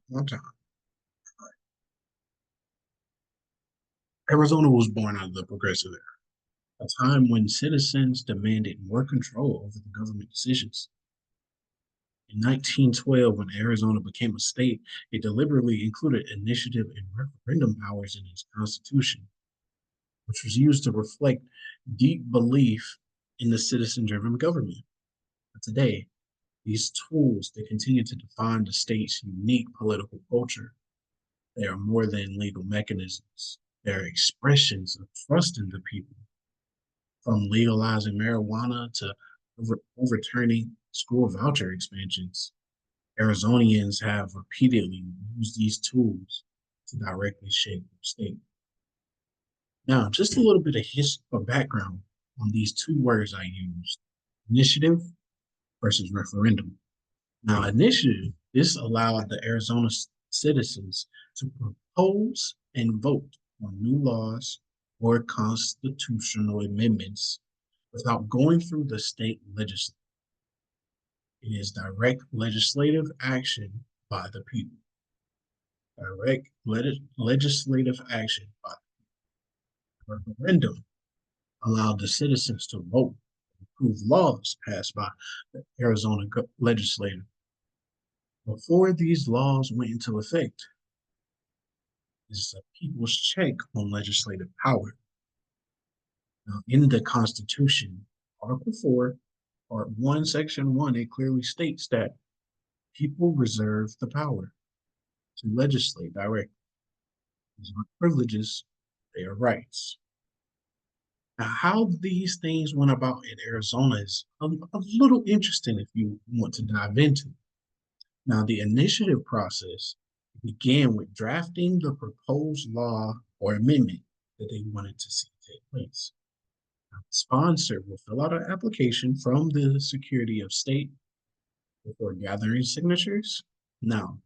One time. Arizona was born out of the progressive era, a time when citizens demanded more control over the government decisions. In 1912, when Arizona became a state, it deliberately included initiative and referendum powers in its constitution, which was used to reflect deep belief in the citizen-driven government. But today, these tools they continue to define the state's unique political culture. They are more than legal mechanisms. They're expressions of trust in the people, from legalizing marijuana to overturning school voucher expansions. Arizonians have repeatedly used these tools to directly shape their state. Now, just a little bit of history or background on these two words I used: initiative versus referendum. Now, initiative, this allowed the Arizona citizens to propose and vote on new laws or constitutional amendments without going through the state legislature. It is direct legislative action by the people. Direct legislative action by the referendum allowed the citizens to vote and approve laws passed by the Arizona legislature. Before these laws went into effect, this is a people's check on legislative power. Now, in the Constitution, Article 4, Part 1, Section 1, it clearly states that people reserve the power to legislate directly. These aren't privileges, they are rights. Now, how these things went about in Arizona is a little interesting if you want to dive into. Now, the initiative process began with drafting the proposed law or amendment that they wanted to see take place. Now, the sponsor will fill out an application from the Secretary of State before gathering signatures. Now,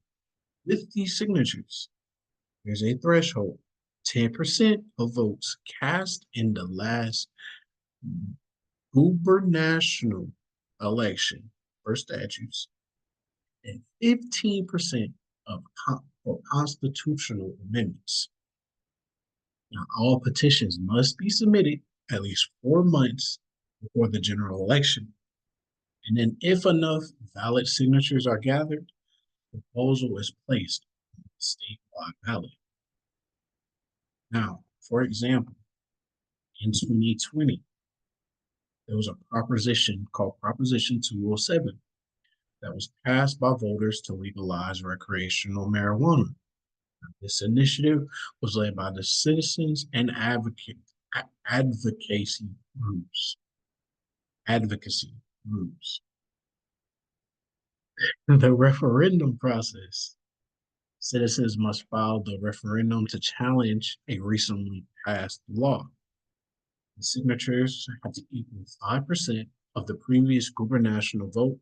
with these signatures, there's a threshold. 10% of votes cast in the last gubernatorial election for statutes and 15% of for constitutional amendments. Now, all petitions must be submitted at least 4 months before the general election. And then, if enough valid signatures are gathered, the proposal is placed on the statewide ballot. Now, for example, in 2020, there was a proposition called Proposition 207 that was passed by voters to legalize recreational marijuana. This initiative was led by the citizens and advocacy groups. Advocacy groups. The referendum process. Citizens must file the referendum to challenge a recently passed law. The signatures have to equal 5% of the previous gubernatorial vote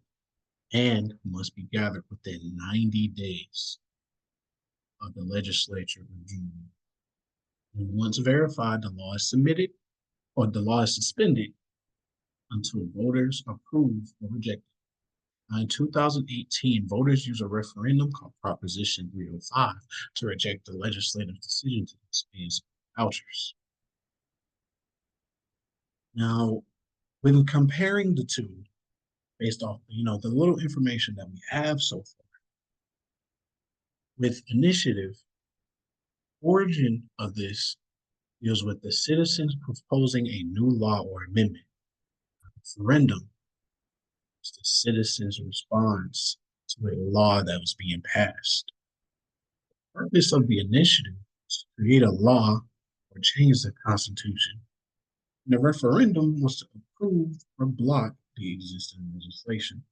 and must be gathered within 90 days of the legislature reviewing. And once verified, the law is submitted or the law is suspended until voters approve or reject it. In 2018, voters used a referendum called Proposition 305 to reject the legislative decision to expand vouchers. Now, when comparing the two, based off the little information that we have so far, with initiative, origin of this deals with the citizens proposing a new law or amendment. Referendum is the citizens' response to a law that was being passed. The purpose of the initiative is to create a law or change the Constitution. And the referendum was to approve or block the existing legislation.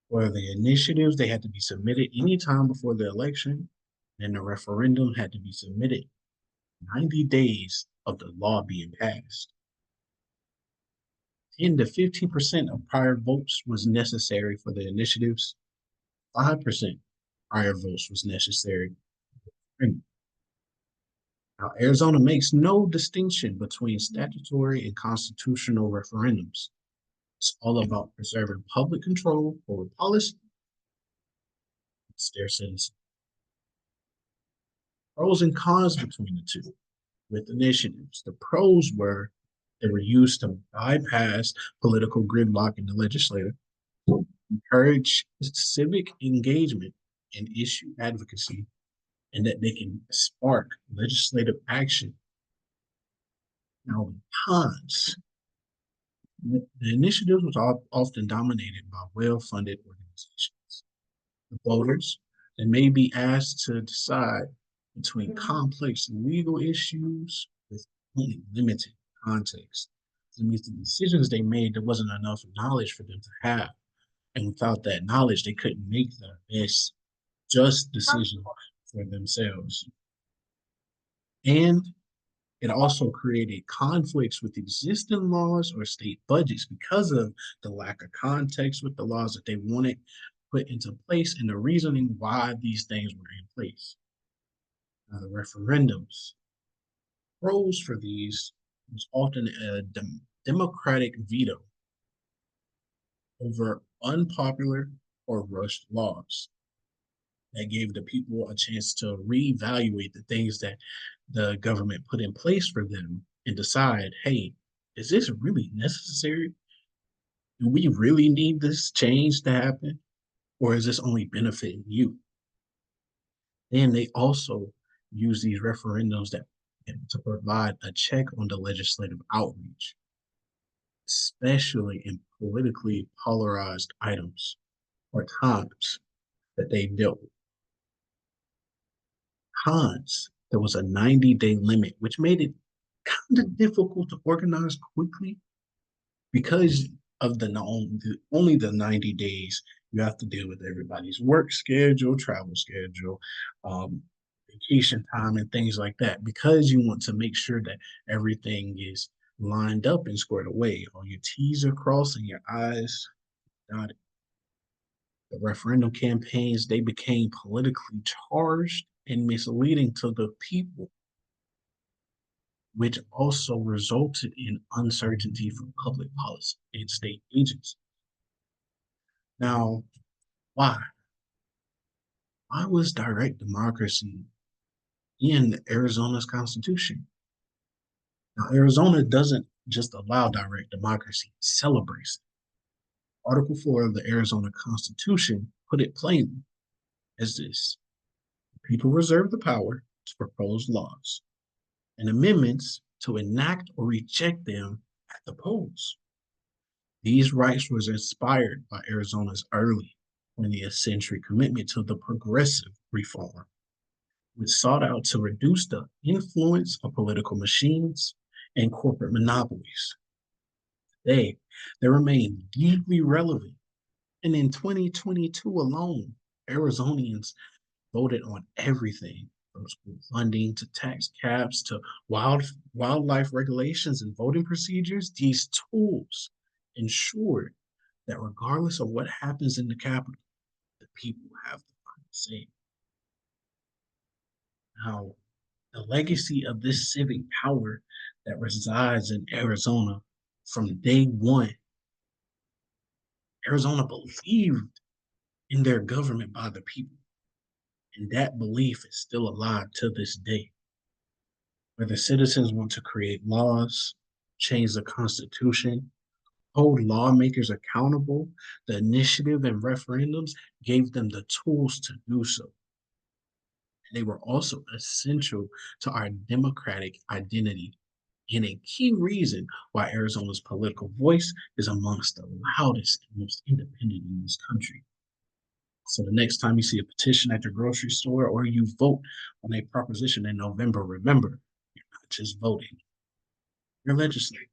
For the initiatives, they had to be submitted anytime before the election, and the referendum had to be submitted 90 days of the law being passed. 10 to 15% of prior votes was necessary for the initiatives. 5% prior votes was necessary. Now, Arizona makes no distinction between statutory and constitutional referendums. It's all about preserving public control over policy against their citizens. Pros and cons between the two. With initiatives, the pros were they were used to bypass political gridlock in the legislature, encourage civic engagement and issue advocacy, and that they can spark legislative action. Now, the cons. The initiative was often dominated by well-funded organizations. The voters, they may be asked to decide between complex legal issues with only limited context. It means the decisions they made, there wasn't enough knowledge for them to have. And without that knowledge, they couldn't make the best just decision for themselves. And it also created conflicts with existing laws or state budgets because of the lack of context with the laws that they wanted put into place and the reasoning why these things were in place. Now, the referendums, pros for these was often a democratic veto over unpopular or rushed laws that gave the people a chance to reevaluate the things that the government put in place for them and decide, hey, is this really necessary? Do we really need this change to happen? Or is this only benefiting you? And they also use these referendums that to provide a check on the legislative outreach, especially in politically polarized items or times that they dealt with. Cons, there was a 90-day limit, which made it kind of difficult to organize quickly because of only the 90 days. You have to deal with everybody's work schedule, travel schedule, vacation time, and things like that. Because you want to make sure that everything is lined up and squared away. All your T's are crossed and your I's dotted. The referendum campaigns, they became politically charged and misleading to the people, which also resulted in uncertainty for public policy and state agencies. Now, why? Why was direct democracy in Arizona's constitution? Now, Arizona doesn't just allow direct democracy, it celebrates it. Article 4 of the Arizona Constitution put it plainly as this: people reserve the power to propose laws and amendments to enact or reject them at the polls. These rights were inspired by Arizona's early 20th century commitment to the progressive reform, which sought out to reduce the influence of political machines and corporate monopolies. Today, they remain deeply relevant. And in 2022 alone, Arizonians voted on everything from school funding to tax caps to wildlife regulations and voting procedures. These tools ensured that regardless of what happens in the capital, the people have the final say. Now, the legacy of this civic power that resides in Arizona from day one, Arizona believed in their government by the people. And that belief is still alive to this day. Whether citizens want to create laws, change the Constitution, hold lawmakers accountable, the initiative and referendums gave them the tools to do so. They were also essential to our democratic identity and a key reason why Arizona's political voice is amongst the loudest and most independent in this country. So the next time you see a petition at your grocery store or you vote on a proposition in November, remember, you're not just voting, you're legislating.